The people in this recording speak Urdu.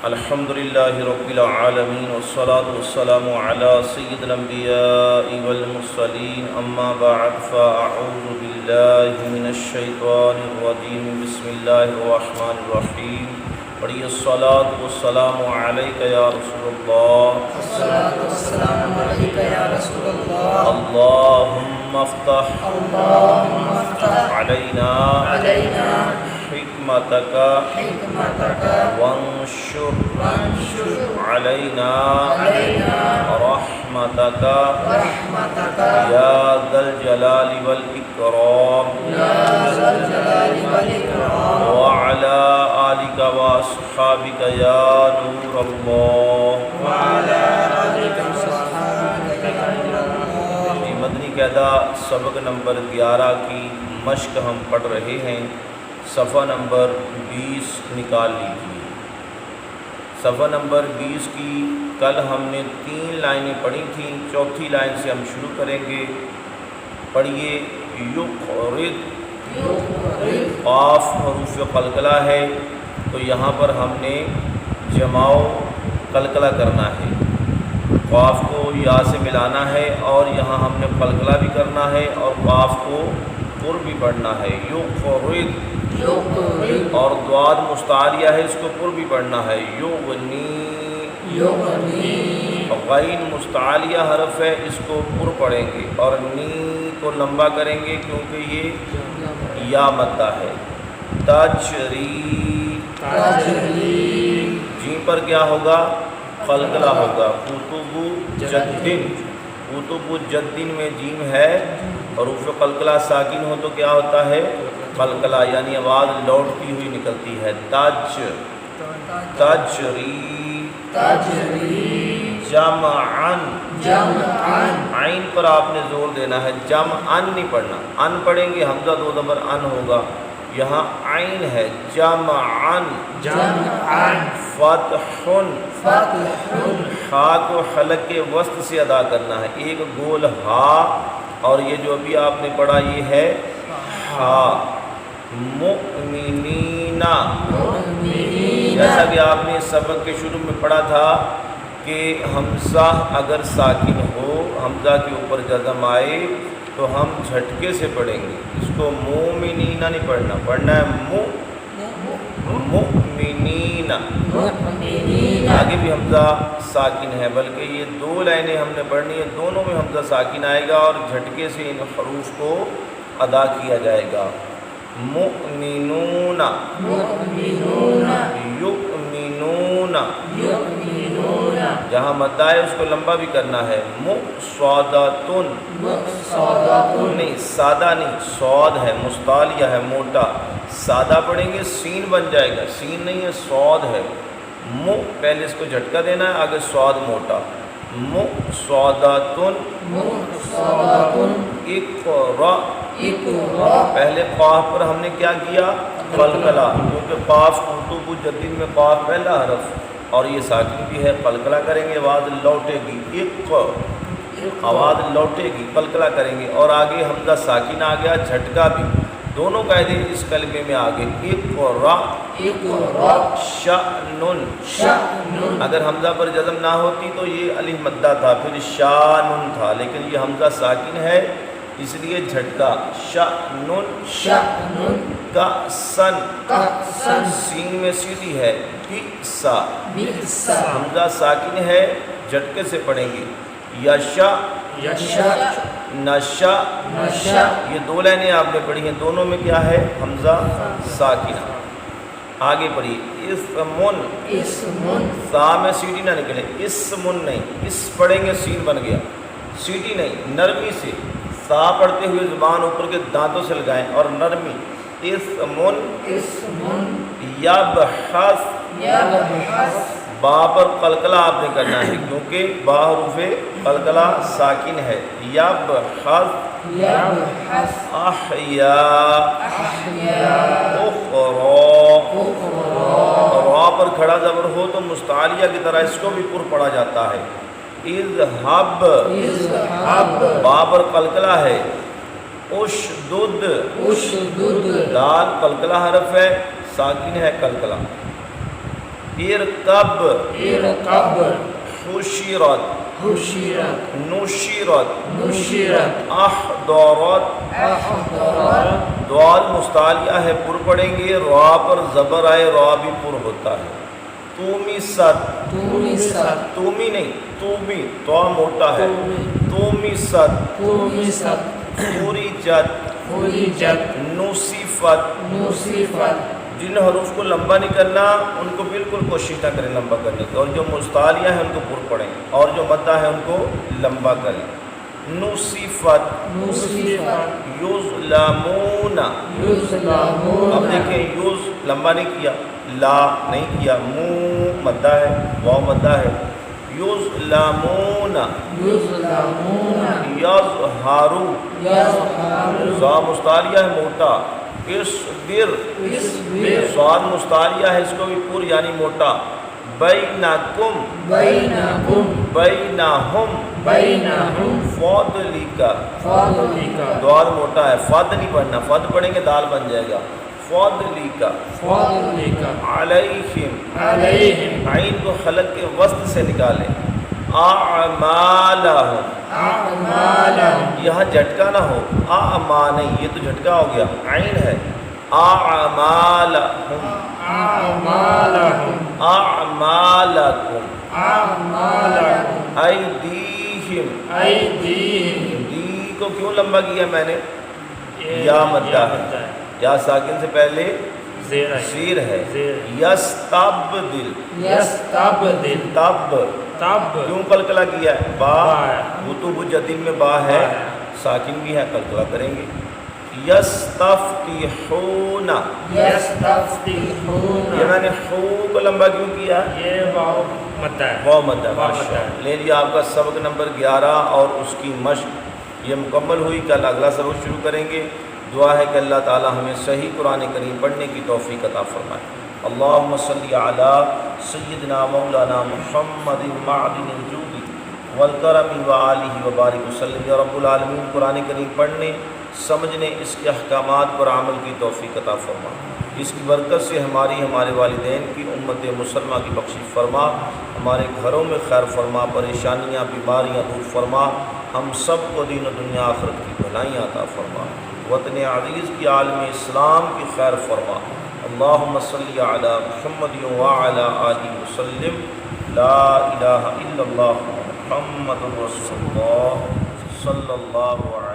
الحمدللہ رب العالمین والصلاة والسلام علی سید الانبیاء والمرسلین اما بعد فاعوذ باللہ من الشیطان الرجیم بسم اللہ الرحمن الرحیم پڑھیے الصلاة والسلام علیک یا رسول اللہ الصلاة والسلام علیک یا رسول اللہ اللہم افتح علینا حکمتک وانشر علینا رحمتک یا ذا الجلال والاکرام وعلی آلک واصحابک یا نور اللہ مدنی قاعدہ سبق نمبر 11 کی مشق ہم پڑھ رہے ہیں۔ صفحہ نمبر 20 نکال لیجیے۔ صفحہ نمبر 20 کی کل ہم نے 3 لائنیں پڑھی تھیں، چوتھی لائن سے ہم شروع کریں گے۔ پڑھیے یقرض، قاف حروف قلقلہ ہے تو یہاں پر ہم نے جماع قلقلہ کرنا ہے، قاف کو یا سے ملانا ہے اور یہاں ہم نے قلقلہ بھی کرنا ہے اور قاف کو پر بھی پڑھنا ہے۔ یقرض اور ضاد مستعلیہ ہے، اس کو پر بھی پڑھنا ہے۔ یغنی غین مستعلیہ حرف ہے، اس کو پر پڑھیں گے اور نی کو لمبا کریں گے کیونکہ یہ یا مدہ ہے۔ تجری، جیم پر کیا ہوگا؟ قلقلہ ہوگا۔ کتب جدن، کتب جدن میں جیم ہے، حروف قلقلہ ساکن ہو تو کیا ہوتا ہے؟ قلقلہ، یعنی آواز لوٹتی ہوئی نکلتی ہے۔ تجری جمعن، عین پر آپ نے زور دینا ہے، جمعن نہیں پڑھنا، ان پڑھیں گے حمزہ دو زبر ان ہوگا، یہاں عین ہے۔ جمعن فتحن، ہا کو حلق کے وسط سے ادا کرنا ہے، ایک گول ہا، اور یہ جو ابھی آپ نے پڑھا یہ ہے ہا۔ مؤمنین، جیسا کہ آپ نے سبق کے شروع میں پڑھا تھا کہ حمزہ اگر ساکن ہو، حمزہ کے اوپر جزم آئے تو ہم جھٹکے سے پڑھیں گے، اس کو مومنین نہیں پڑھنا، پڑھنا ہے مؤمنین۔ آگے بھی حمزہ ساکن ہے، بلکہ یہ 2 لائنیں ہم نے پڑھنی ہے، دونوں میں حمزہ ساکن آئے گا اور جھٹکے سے ان حروف کو ادا کیا جائے گا۔ مؤمنون، یؤمنون، جہاں مدہ ہے اس کو لمبا بھی کرنا ہے۔ مصادتن، نہیں سادہ نہیں، صاد ہے، مستعلیہ ہے، موٹا، سادہ پڑھیں گے سین بن جائے گا، سین نہیں ہے صاد ہے۔ پہلے اس کو جھٹکا دینا ہے، آگے صاد موٹا۔ مصادتن اقرا، پہلے قاف پر ہم نے کیا کیا؟ قلقلہ، کیونکہ قاف کتب جدید میں قاف پہلا حرف اور یہ ساکن بھی ہے، قلقلہ کریں گے، آواز لوٹے گی، آواز لوٹے گی، قلقلہ کریں گے، اور آگے حمزہ ساکن آ گیا، جھٹکا بھی، دونوں قاعدے اس کلمے میں آگے۔ اقرا شأن، اگر حمزہ پر جزم نہ ہوتی تو یہ الف مدہ تھا، پھر شانن تھا، لیکن یہ حمزہ ساکن ہے اس لیے جھٹکا۔ شأن کأسن، سین میں سیدھی ہے، بئسا، حمزہ ساکن ہے، جھٹکے سے پڑھیں گے۔ یشا نشا، یہ 2 لائنیں آپ نے پڑھی ہیں، دونوں میں کیا ہے؟ حمزہ ساکنہ۔ آگے پڑھیے اسمن، سا میں سیٹی نہ نکلے، اسمن نہیں، اس پڑھیں گے سین بن گیا، سیٹی نہیں، نرمی سے سا پڑھتے ہوئے زبان اوپر کے دانتوں سے لگائیں اور نرمی۔ اسمن یبحث، با پر قلقلہ آپ نے کرنا ہے کیونکہ با حروف قلقلہ ساکن ہے۔ یبحث احیاء، اخرى، را پر کھڑا زبر ہو تو مستعلیہ کی طرح اس کو بھی پر پڑھا جاتا ہے۔ اذهب، با پر قلقلہ ہے۔ اشدد، دال قلقلہ حرف ہے، ساکن ہے قلقلہ۔ ارکب ارکب حشرت حشرت نشرت نشرت احضرت احضرت دوال مستعلیہ ہے پر پڑھیں گے، را پر زبر آئے را بھی پر ہوتا ہے. تومیست تومیست تومی نہیں تومی تو موٹا ہے. تومیست تومیست فریجت فریجت نصفت. نصفت جن حروف کو لمبا نہیں کرنا ان کو بالکل کوشش نہ کریں لمبا کرنے کی، اور جو مستعلیہ ہیں ان کو پر پڑھیں، اور جو مدہ ہے ان کو لمبا کریں. نصفت نصفت یظلمون. یظلمون اب دیکھیں یوز لمبا نہیں کیا، لا نہیں کیا، منہ مدہ ہے، واو مدہ ہے. یظلمون یظلمون یظہرو یظہر زا مستعلیہ ہے موٹا. اصبر اصبر صاد مستعلیہ ہے اس کو بھی پر یعنی موٹا. بینکم بینکم بینہم بینہم فضلک فضلک دوال موٹا ہے، فد نہیں پڑھنا، فد پڑھیں گے دال بن جائے گا. فضلک فضلک علیہم علیہم عین کو خلق کے وسط سے نکالیں. اعمالہم اعمالہم یہاں جھٹکا نہ ہو، اعما نہیں، یہ تو جھٹکا ہو گیا، عین ہے. اعمالہم اعمالہم اعمالکم اعمالہم ایدیہم. ایدیہم دی کو کیوں لمبا کیا میں نے؟ یا مدہ ہے، یا ساکن سے پہلے زیر ہے. یستبدل یستبدل تب تب کیوں قلقلہ کیا ہے؟ با کتب جدید میں با ہے، ساکن بھی ہے، قلقلہ کریں گے. یستفتحون یستفتحون یہ میں نے خو کو لمبا کیوں کیا؟ یہ واو مدہ ہے. واو مدہ ہے. واو مدہ ہے. لے لیا آپ کا سبق نمبر 11 اور اس کی مشق یہ مکمل ہوئی. کل اگلا سبق شروع کریں گے. دعا ہے کہ اللہ تعالی ہمیں صحیح قرآن کریم پڑھنے کی توفیق عطا فرمائے. اللہم صلی علی سیدنا مولانا محمد معدن الجود والکرم وآلہ وبارک وسلم. یا رب العالمین قرآن کریم پڑھنے، سمجھنے، اس کے احکامات پر عمل کی توفیق عطا فرما. اس کی برکت سے ہمارے والدین کی، امت مسلمہ کی بخشش فرما. ہمارے گھروں میں خیر فرما، پریشانیاں بیماریاں دور فرما. ہم سب کو دین و دنیا آخرت کی بھلائیاں عطا فرما. وطن عزیز کی عالم اسلام کی خیر فرما. اللہم صلی علی محمد وعلی آلہ وسلم. لا الہ الا اللہ محمد رسول اللہ صلی اللہ علیہ